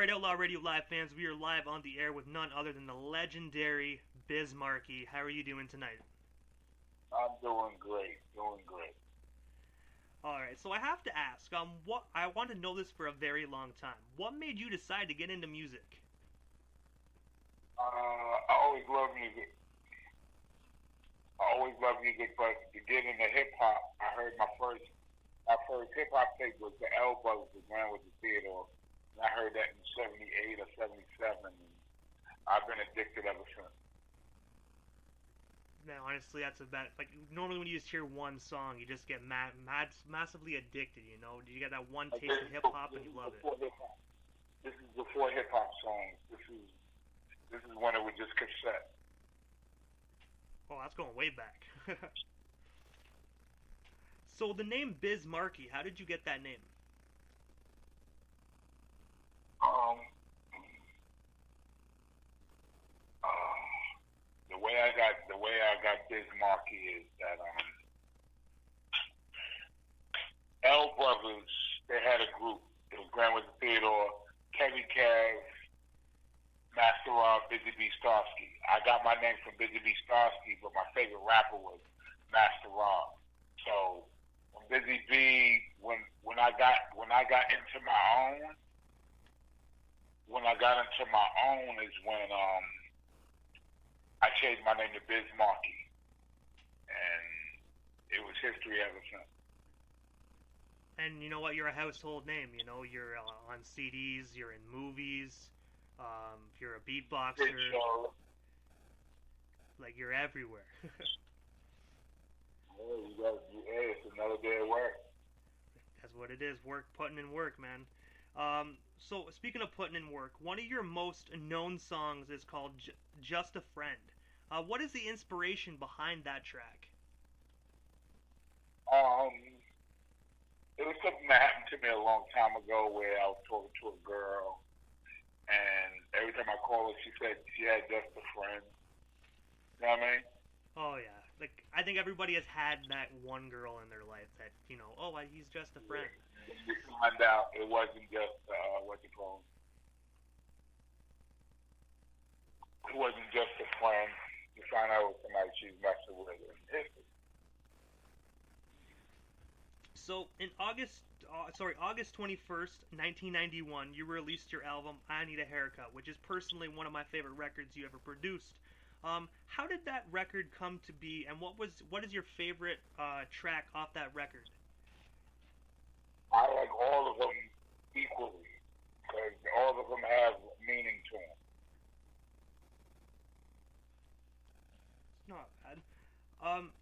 right, Outlaw Radio Live fans, we are live on the air with none other than the legendary Biz Markie. How are you doing tonight? I'm doing great, doing great. All right, so I have to ask, what I want to know this for a very long time. What made you decide to get into music? I always love music. But to get into hip hop, I heard my first hip hop tape was the Elbows, the man with the theater. And I heard that in '78 or '77, and I've been addicted ever since. Man, honestly, that's a bad. Like normally, when you just hear one song, you just get massively addicted. You know, you get that one Like, taste of hip hop and you love it. hip-hop. This is before hip hop songs. This is when it was just cassette. Oh, that's going way back. So the name Biz Markie, how did you get that name? Um, uh, the way I got Biz Markie is that L Brothers, they had a group. It was Grand Wizard Theodore, Kevin Cav, Master Rob, Busy B. Starsky. I got my name from Busy B. Starsky, but my favorite rapper was Master Rob. So when Busy B, when I got into my own, is when I changed my name to Biz Markie, and it was history ever since. And you know what? You're a household name. You know, you're on CDs, you're in movies, you're a beatboxer. Like you're everywhere. Hey, it's another day at work. That's what it is. Work, putting in work, man. So speaking of putting in work, one of your most known songs is called "Just a Friend." What is the inspiration behind that track? It was something that happened to me a long time ago where I was talking to a girl, and every time I called her, she said she had just a friend. You know what I mean? Oh yeah, like I think everybody has had that one girl in their life that he's just a friend. Yeah. You find out it wasn't just what you call it. It wasn't just a friend. You find out it was somebody she's messing with. So in August 21st, 1991, you released your album "I Need a Haircut," which is personally one of my favorite records you ever produced. How did that record come to be, and what is your favorite track off that record? I like all of them equally because all of them have meaning to them. It's not bad.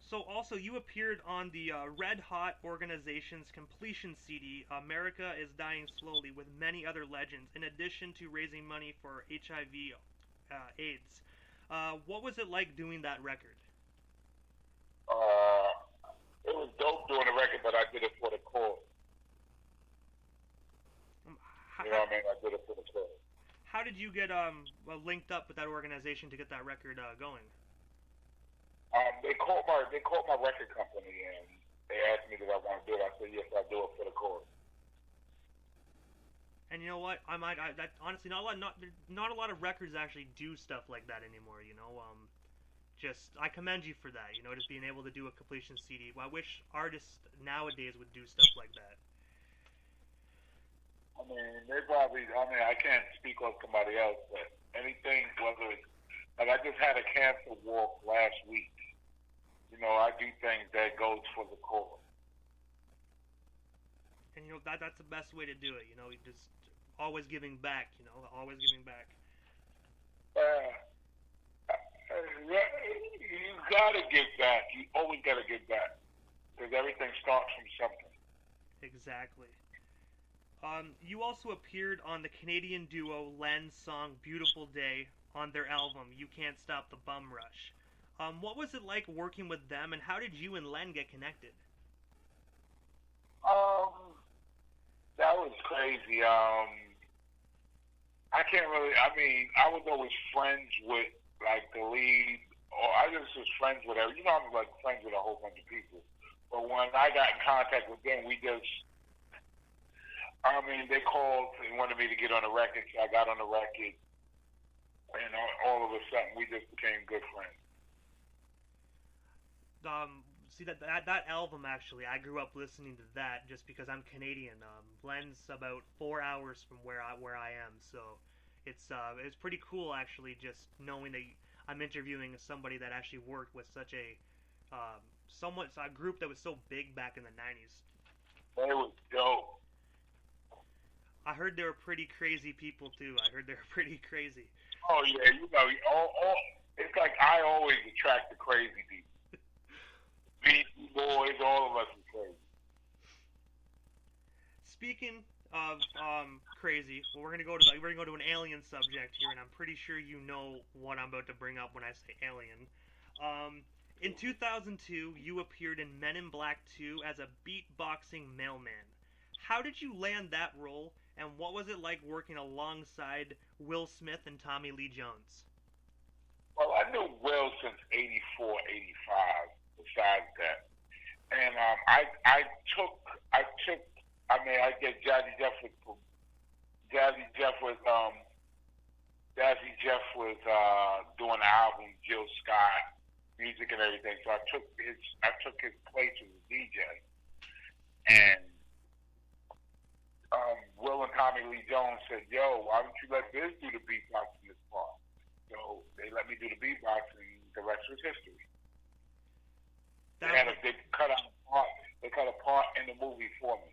So also you appeared on the Red Hot Organization's completion CD, "America is Dying Slowly," with many other legends, in addition to raising money for HIV AIDS. What was it like doing that record? It was dope doing the record, but I did it for the cause. You know what I mean? I did it for the cause. How did you get linked up with that organization to get that record going? They called my record company and they asked me did I want to do it. I said yes, I'll do it for the cause. And you know what? That honestly not a lot of records actually do stuff like that anymore. You know, I commend you for that. You know, just being able to do a completion CD. Well, I wish artists nowadays would do stuff like that. I mean, I can't speak on somebody else, but anything, whether it's, like I just had a cancer walk last week. You know, I do things that goes for the cause. And you know, that's the best way to do it. You know, you just always giving back. You know, always giving back. You gotta give back. You always gotta give back because everything starts from something. Exactly. You also appeared on the Canadian duo Len's song "Beautiful Day" on their album "You Can't Stop the Bum Rush." What was it like working with them, and how did you and Len get connected? That was crazy. I can't really. I mean, I was always friends with like the lead, or I just was friends with every. You know, I'm like friends with a whole bunch of people. But when I got in contact with them, I mean, they called and wanted me to get on the record, so I got on the record, and all of a sudden we just became good friends. See that album actually, I grew up listening to that just because I'm Canadian. Glenn's about 4 hours from where I am, so it's pretty cool actually just knowing that I'm interviewing somebody that actually worked with such a group that was so big back in the '90s. It was dope. I heard they were pretty crazy people too. I heard they were pretty crazy. Oh yeah, it's like I always attract the crazy people. Beastie Boys, all of us are crazy. Speaking of crazy, well, we're gonna go to an alien subject here, and I'm pretty sure you know what I'm about to bring up when I say alien. In 2002, you appeared in Men in Black 2 as a beatboxing mailman. How did you land that role, and what was it like working alongside Will Smith and Tommy Lee Jones? Well, I knew Will since '84, '85. Besides that, and I get Jazzy Jeff was doing the album, Jill Scott music and everything. So I took his place as a DJ, and Will and Tommy Lee Jones said, "Yo, why don't you let Biz do the beatbox in this part?" So they let me do the beatbox, and the rest was history. They cut a part in the movie for me.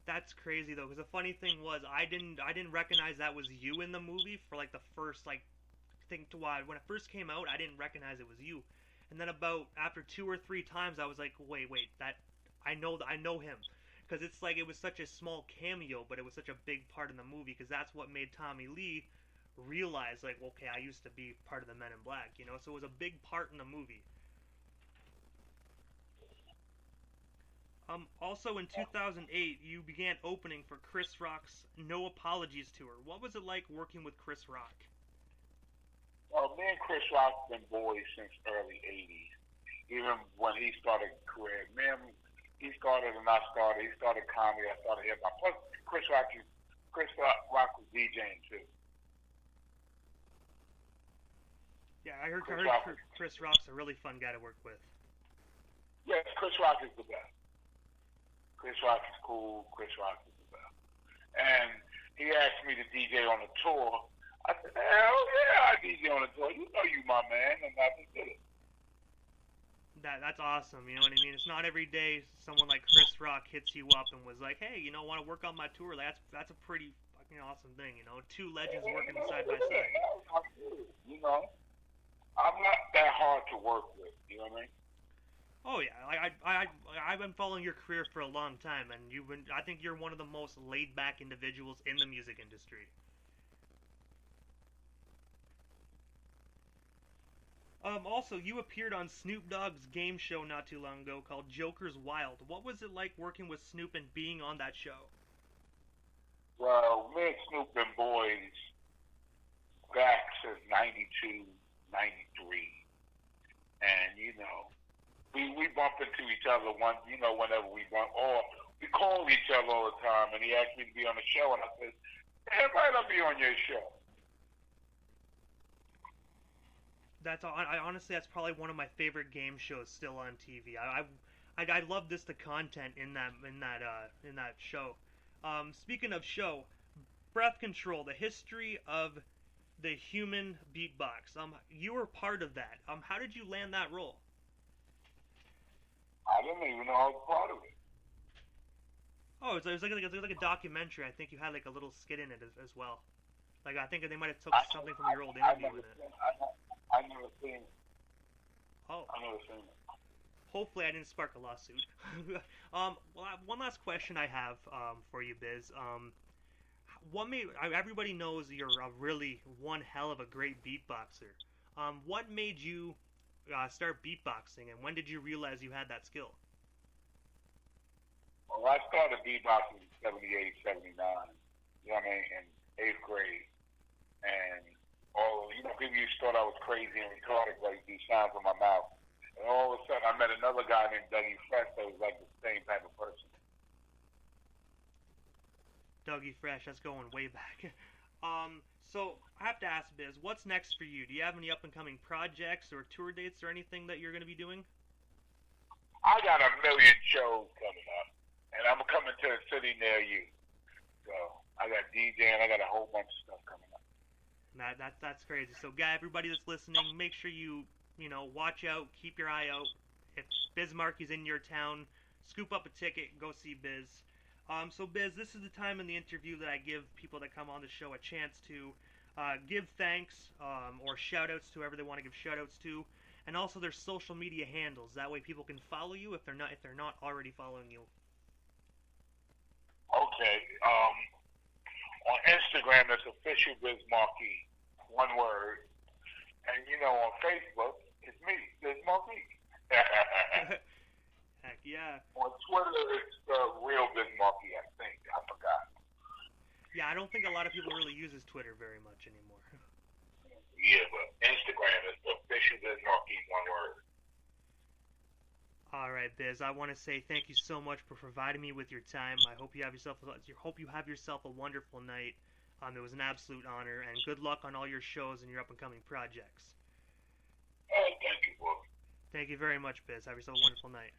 That's crazy though, because the funny thing was I didn't recognize that was you in the movie for like the first thing to why when it first came out I didn't recognize it was you, and then about after 2 or 3 times I was like wait that I know him, because it's like it was such a small cameo but it was such a big part in the movie because that's what made Tommy Lee realize like okay I used to be part of the Men in Black, so it was a big part in the movie. Also in 2008, you began opening for Chris Rock's No Apologies tour. What was it like working with Chris Rock? Well, me and Chris Rock been boys since early '80s. Even when he started career, he started and I started. He started comedy, I started hip hop. Plus, Chris Rock was DJing too. Yeah, I heard Chris Rock's a really fun guy to work with. Yes, Chris Rock is the best. Chris Rock is cool. Chris Rock is the best. And he asked me to DJ on a tour. I said, hell yeah, I DJ on a tour. You know you my man, and I just did it. That's awesome. You know what I mean? It's not every day someone like Chris Rock hits you up and was like, hey, want to work on my tour? That's a pretty fucking awesome thing. Two legends working side by side. I'm not that hard to work with. You know what I mean? Oh yeah, I've been following your career for a long time, and I think you're one of the most laid back individuals in the music industry. Also, you appeared on Snoop Dogg's game show not too long ago called Joker's Wild. What was it like working with Snoop and being on that show? Well, me and Snoop been boys back since '92, '93, and we bump into each other whenever we bump, or we call each other all the time. And he asked me to be on the show, and I said, "Hey, why not be on your show?" Honestly, that's probably one of my favorite game shows still on TV. I love the content in that show. Speaking of show, Breath Control, the history of the human beatbox. You were part of that. How did you land that role? I didn't even know I was part of it. Oh, it was like a documentary. I think you had like a little skit in it as well. Like I think they might have took something from your old interview with it. I never seen it. Oh. I never seen it. Hopefully, I didn't spark a lawsuit. Well, one last question I have for you, Biz. Everybody knows you're really one hell of a great beatboxer. What made you start beatboxing, and when did you realize you had that skill? Well, I started beatboxing in '78, '79. You know what I mean? In 8th grade, and people used to thought I was crazy and retarded, like these sounds in my mouth. And all of a sudden, I met another guy named Dougie Fresh that was like the same type of person. Dougie Fresh, that's going way back. So I have to ask Biz, what's next for you? Do you have any up and coming projects or tour dates or anything that you're going to be doing? I got a million shows coming up, and I'm coming to a city near you. So I got DJing, I got a whole bunch of stuff coming up. That's crazy. So, guy, everybody that's listening, make sure you watch out, keep your eye out. If Biz Markie's in your town, scoop up a ticket, go see Biz. So Biz, this is the time in the interview that I give people that come on the show a chance to give thanks or shout-outs to whoever they want to give shout-outs to, and also their social media handles. That way, people can follow you if they're not already following you. Okay. On Instagram, it's official Biz Markie, one word, and on Facebook, it's me, Biz Markie. Heck yeah. On Twitter, it's the real Biz Markie, I think. I forgot. Yeah, I don't think a lot of people really uses Twitter very much anymore. Yeah, but Instagram is the official Biz Markie, one word. All right, Biz. I want to say thank you so much for providing me with your time. I hope you have yourself a wonderful night. It was an absolute honor, and good luck on all your shows and your up and coming projects. All right, thank you, boy. Thank you very much, Biz. Have yourself a wonderful night.